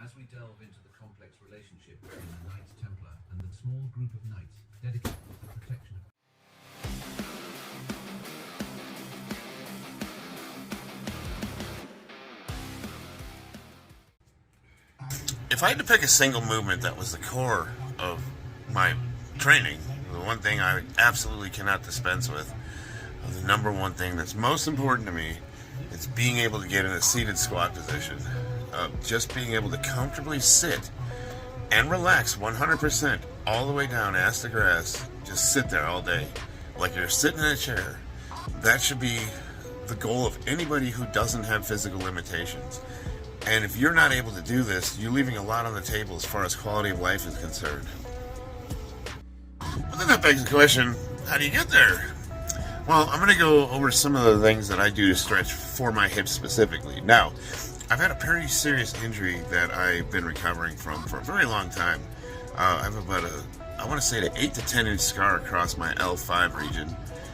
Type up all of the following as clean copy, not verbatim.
as we delve into the complex relationship between the Knights Templar and the small group of knights dedicated to the protection of... If I had to pick a single movement that was the core of my training, the one thing I absolutely cannot dispense with, the number one thing that's most important to me, is being able to get in a seated squat position. Just being able to comfortably sit and relax 100% all the way down ass to grass. Just sit there all day like you're sitting in a chair. That should be the goal of anybody who doesn't have physical limitations. And if you're not able to do this, you're leaving a lot on the table as far as quality of life is concerned. But then that begs the question, how do you get there? Well, I'm going to go over some of the things that I do to stretch for my hips specifically. Now, I've had a pretty serious injury that I've been recovering from for a very long time. I have about I want to say an 8 to 10 inch scar across my L5 region.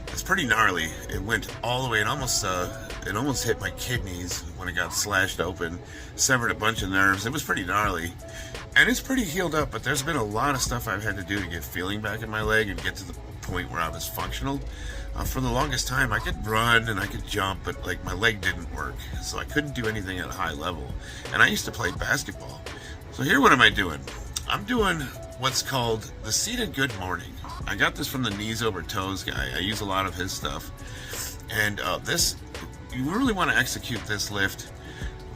It's pretty gnarly. It went all the way, it almost hit my kidneys when it got slashed open, severed a bunch of nerves. It was pretty gnarly. And it's pretty healed up, but there's been a lot of stuff I've had to do to get feeling back in my leg and get to the point where I was functional. For the longest time, I could run and I could jump, but like my leg didn't work, so I couldn't do anything at a high level. And I used to play basketball. So here, what am I doing? I'm doing what's called the seated good morning. I got this from the knees over toes guy. I use a lot of his stuff. And you really want to execute this lift.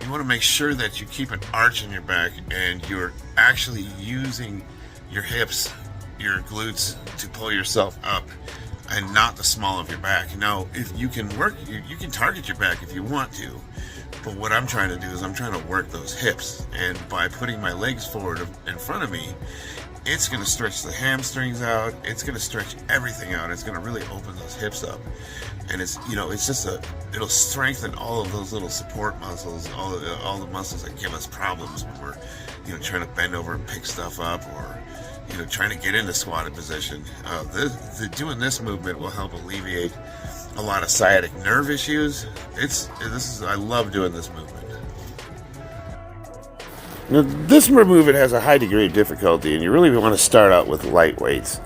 You want to make sure that you keep an arch in your back and you're actually using your hips, your glutes to pull yourself up and not the small of your back. Now, if you can work, you can target your back if you want to. But what I'm trying to do is I'm trying to work those hips. And by putting my legs forward in front of me, it's going to stretch the hamstrings out. It's going to stretch everything out. It's going to really open those hips up. And it's just it'll strengthen all of those little support muscles, all the muscles that give us problems when we're, trying to bend over and pick stuff up or, trying to get into squatted position. Doing this movement will help alleviate a lot of sciatic nerve issues. I love doing this movement. Now, this movement has a high degree of difficulty, and you really want to start out with light weights.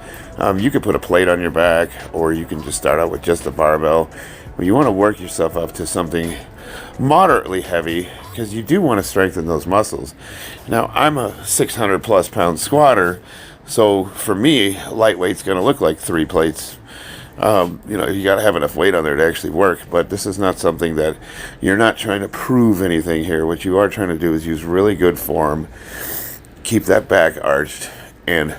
You could put a plate on your back, or you can just start out with just a barbell. But you want to work yourself up to something moderately heavy, because you do want to strengthen those muscles. Now, I'm a 600 plus pound squatter, so for me, lightweight's going to look like 3 plates. You got to have enough weight on there to actually work, but this is not something that you're not trying to prove anything here. What you are trying to do is use really good form, keep that back arched, and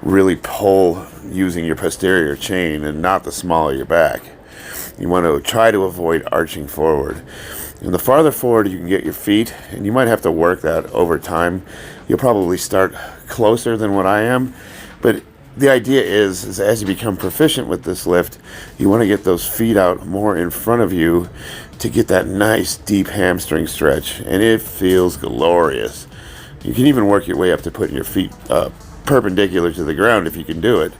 really pull using your posterior chain and not the small of your back. You want to try to avoid arching forward. And the farther forward you can get your feet, and you might have to work that over time. You'll probably start closer than what I am, but the idea is as you become proficient with this lift, you want to get those feet out more in front of you to get that nice deep hamstring stretch, and it feels glorious. You can even work your way up to putting your feet perpendicular to the ground if you can do it.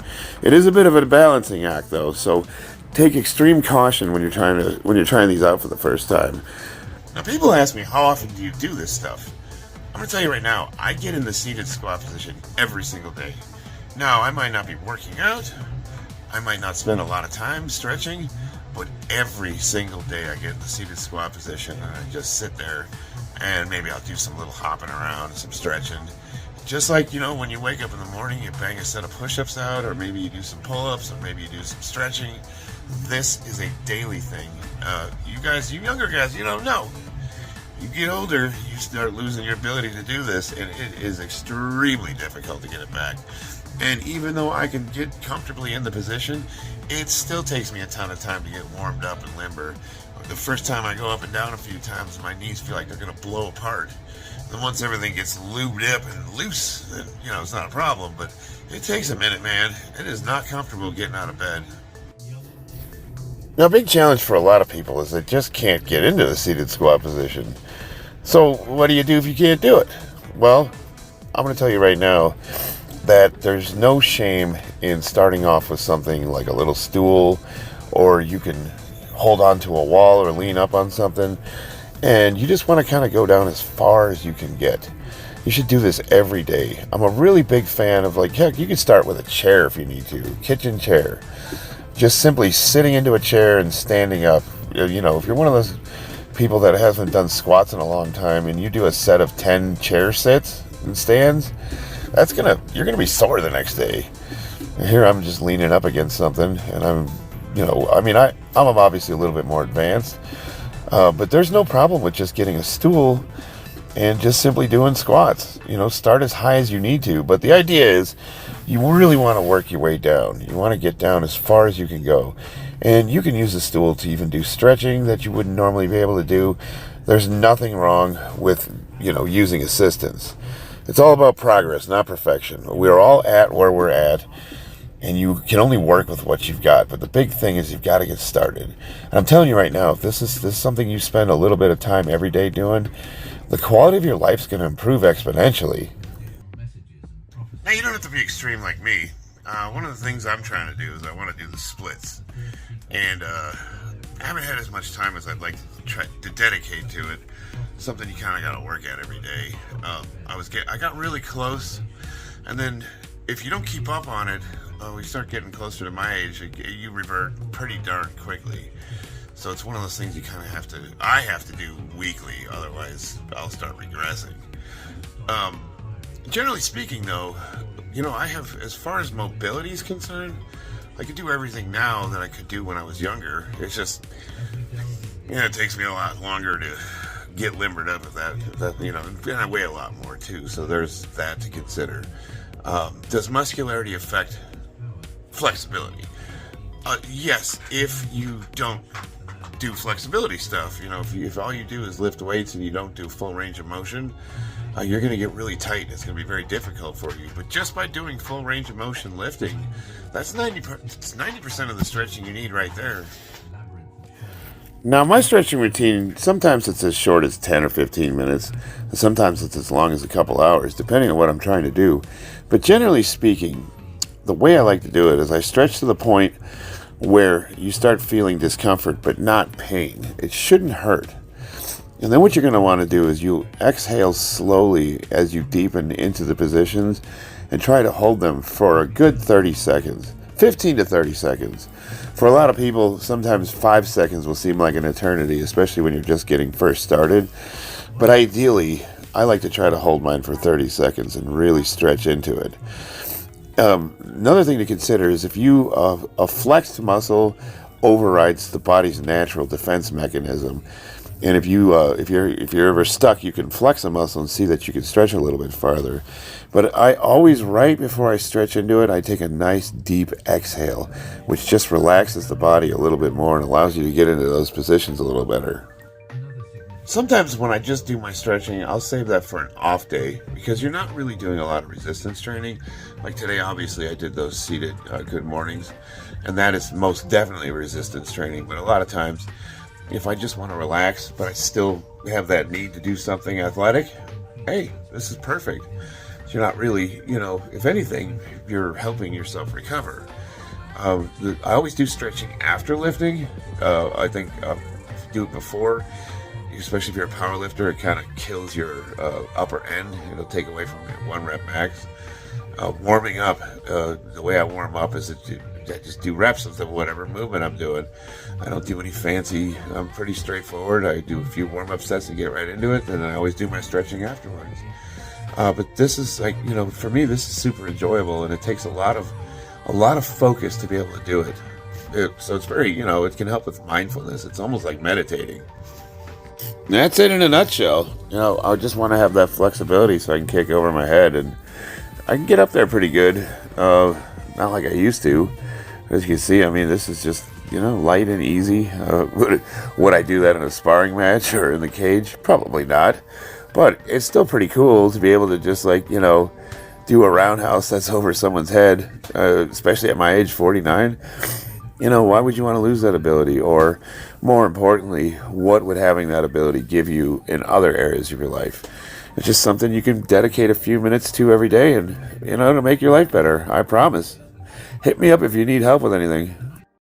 It is a bit of a balancing act though, so take extreme caution when you're trying these out for the first time. Now, people ask me, how often do you do this stuff? I'm going to tell you right now, I get in the seated squat position every single day. Now, I might not be working out, I might not spend a lot of time stretching, but every single day I get in the seated squat position and I just sit there and maybe I'll do some little hopping around, some stretching. Just like, when you wake up in the morning, you bang a set of push-ups out, or maybe you do some pull-ups, or maybe you do some stretching. This is a daily thing. You younger guys, no. You get older, you start losing your ability to do this, and it is extremely difficult to get it back. And even though I can get comfortably in the position, it still takes me a ton of time to get warmed up and limber. The first time I go up and down a few times, my knees feel like they're going to blow apart. Then once everything gets lubed up and loose, then, it's not a problem. But it takes a minute, man. It is not comfortable getting out of bed. Now, a big challenge for a lot of people is they just can't get into the seated squat position. So what do you do if you can't do it? Well, I'm going to tell you right now that there's no shame in starting off with something like a little stool, or you can hold on to a wall or lean up on something, and you just want to kind of go down as far as you can get. You should do this every day. I'm a really big fan of, like, heck, you can start with a chair if you need to. Kitchen chair. Just simply sitting into a chair and standing up. You know, if you're one of those people that hasn't done squats in a long time and you do a set of 10 chair sits and stands, you're gonna be sore the next day. And here I'm just leaning up against something, and I'm obviously a little bit more advanced, but there's no problem with just getting a stool and just simply doing squats. You know, start as high as you need to, but the idea is you really want to work your way down. You want to get down as far as you can go, and you can use the stool to even do stretching that you wouldn't normally be able to do. There's nothing wrong with, using assistance. It's all about progress, not perfection. We're all at where we're at, and you can only work with what you've got. But the big thing is you've got to get started. And I'm telling you right now, if this is something you spend a little bit of time every day doing, the quality of your life's going to improve exponentially. Now, you don't have to be extreme like me. One of the things I'm trying to do is I want to do the splits. And I haven't had as much time as I'd like to try to dedicate to it. Something you kind of got to work at every day. I got really close, and then if you don't keep up on it, we start getting closer to my age, you revert pretty darn quickly. So it's one of those things I have to do weekly, otherwise I'll start regressing. Generally speaking, though, I have, as far as mobility is concerned, I can do everything now that I could do when I was younger. It's just, it takes me a lot longer to get limbered up with that, and I weigh a lot more too, so there's that to consider. Does muscularity affect flexibility? Yes, if you don't do flexibility stuff. If all you do is lift weights and you don't do full range of motion, you're going to get really tight. It's going to be very difficult for you. But just by doing full range of motion lifting, that's 90% of the stretching you need right there. Now, my stretching routine, sometimes it's as short as 10 or 15 minutes. And sometimes it's as long as a couple hours, depending on what I'm trying to do. But generally speaking, the way I like to do it is I stretch to the point where you start feeling discomfort, but not pain. It shouldn't hurt. And then what you're going to want to do is you exhale slowly as you deepen into the positions and try to hold them for a good 30 seconds, 15 to 30 seconds. For a lot of people, sometimes 5 seconds will seem like an eternity, especially when you're just getting first started. But ideally, I like to try to hold mine for 30 seconds and really stretch into it. Another thing to consider is if a flexed muscle overrides the body's natural defense mechanism, and if you're ever stuck, you can flex a muscle and see that you can stretch a little bit farther. But I always, right before I stretch into it, I take a nice deep exhale, which just relaxes the body a little bit more and allows you to get into those positions a little better. Sometimes when I just do my stretching, I'll save that for an off day because you're not really doing a lot of resistance training. Like today, obviously, I did those seated good mornings, and that is most definitely resistance training. But a lot of times, if I just want to relax, but I still have that need to do something athletic, hey, this is perfect. So you're not really, if anything, you're helping yourself recover. I always do stretching after lifting. I think if you do it before, especially if you're a power lifter, it kind of kills your upper end. It'll take away from your 1 rep max. Warming up, the way I warm up is I just do reps of whatever movement I'm doing. I don't do any fancy. I'm pretty straightforward. I do a few warm-up sets to get right into it, and then I always do my stretching afterwards. But this is for me, this is super enjoyable, and it takes a lot of focus to be able to do it. So it's very, it can help with mindfulness. It's almost like meditating. That's it in a nutshell. I just want to have that flexibility so I can kick over my head, and I can get up there pretty good. Not like I used to. As you can see, this is just, light and easy. Would I do that in a sparring match or in the cage? Probably not. But it's still pretty cool to be able to just do a roundhouse that's over someone's head, especially at my age, 49. Why would you want to lose that ability? Or more importantly, what would having that ability give you in other areas of your life? It's just something you can dedicate a few minutes to every day and, to make your life better. I promise. Hit me up if you need help with anything.